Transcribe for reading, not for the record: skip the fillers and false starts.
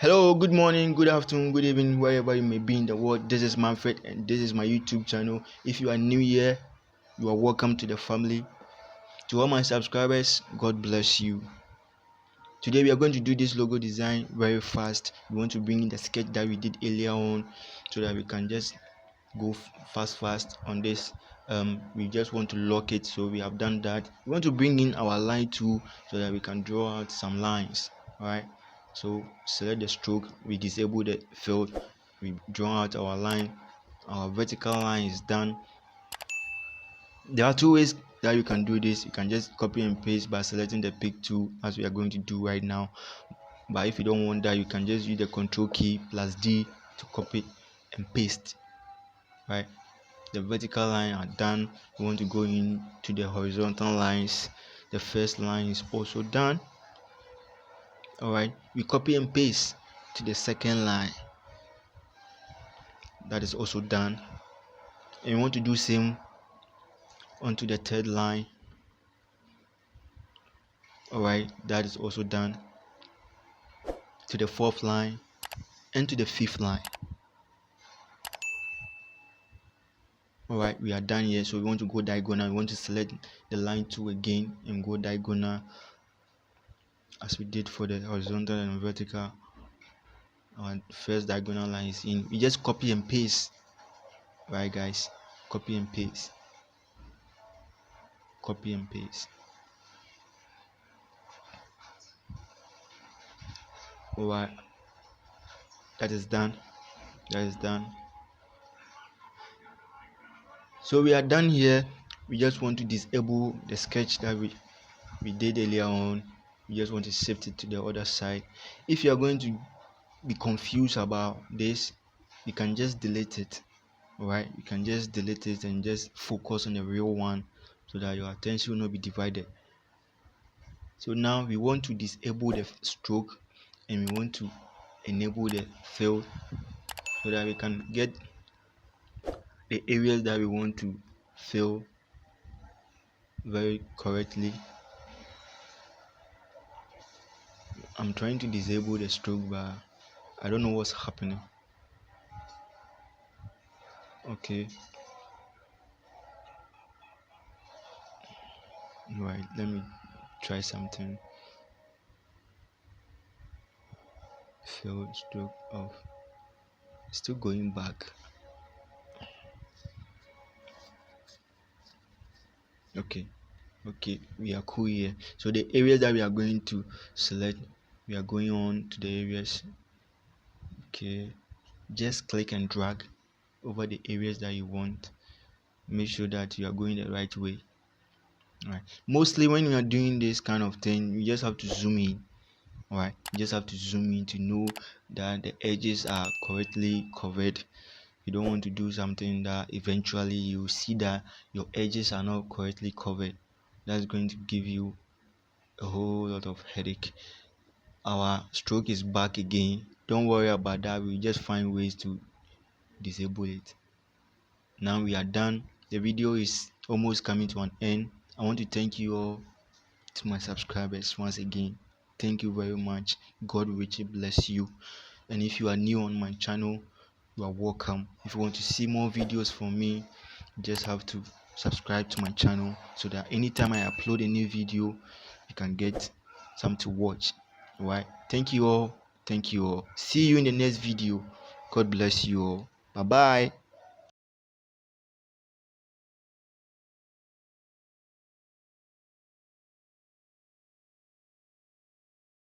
Hello, good morning, good afternoon, good evening, wherever you may be in the world. This is Manfred, and this is my YouTube channel. If you are new here, you are welcome to the family. To all my subscribers, God bless you. Today we are going to do this logo design very fast. We want to bring in the sketch that we did earlier on, so that we can just go fast on this. We just want to lock it, so we have done that. We want to bring in our line tool so that we can draw out some lines. All right, so select the stroke, we disable the fill, we draw out our line. Our vertical line is done. There are two ways that you can do this. You can just copy and paste by selecting the pick tool, as we are going to do right now. But if you don't want that, you can just use the control key plus D to copy and paste. Right, the vertical line are done. We want to go into the horizontal lines. The first line is also done. All right, we copy and paste to the second line. That is also done. And we want to do same onto the third line. All right, that is also done. To the fourth line and to the fifth line. All right, we are done here. So we want to go diagonal. We want to select the line tool again and go diagonal, as we did for the horizontal and vertical. Our first diagonal line is in. We just copy and paste. Right, guys, copy and paste, copy and paste. All right, that is done. That is done. So we are done here. We just want to disable the sketch that we did earlier on. We just want to shift it to the other side. If you are going to be confused about this, you can just delete it. All right, you can just delete it and just focus on the real one, so that your attention will not be divided. So now we want to disable the stroke and we want to enable the fill, so that we can get the areas that we want to fill very correctly. I'm trying to disable the stroke, but I don't know what's happening. Okay, right, let me try something. Fill stroke off. Still going back. Okay, we are cool here. So the areas that we are going to select, we are going on to the areas. Okay, just click and drag over the areas that you want. Make sure that you are going the right way. All right, mostly when you are doing this kind of thing, you just have to zoom in. All right, you just have to zoom in to know that the edges are correctly covered. You don't want to do something that eventually you see that your edges are not correctly covered. That's going to give you a whole lot of headache. Our stroke is back again. Don't worry about that. We'll just find ways to disable it. Now we are done. The video is almost coming to an end. I want to thank you all, to my subscribers, once again. Thank you very much. God richly bless you. And if you are new on my channel, you are welcome. If you want to see more videos from me, you just have to subscribe to my channel, so that anytime I upload a new video, you can get some to watch. All right, thank you all. See you in the next video. God bless you all. Bye bye.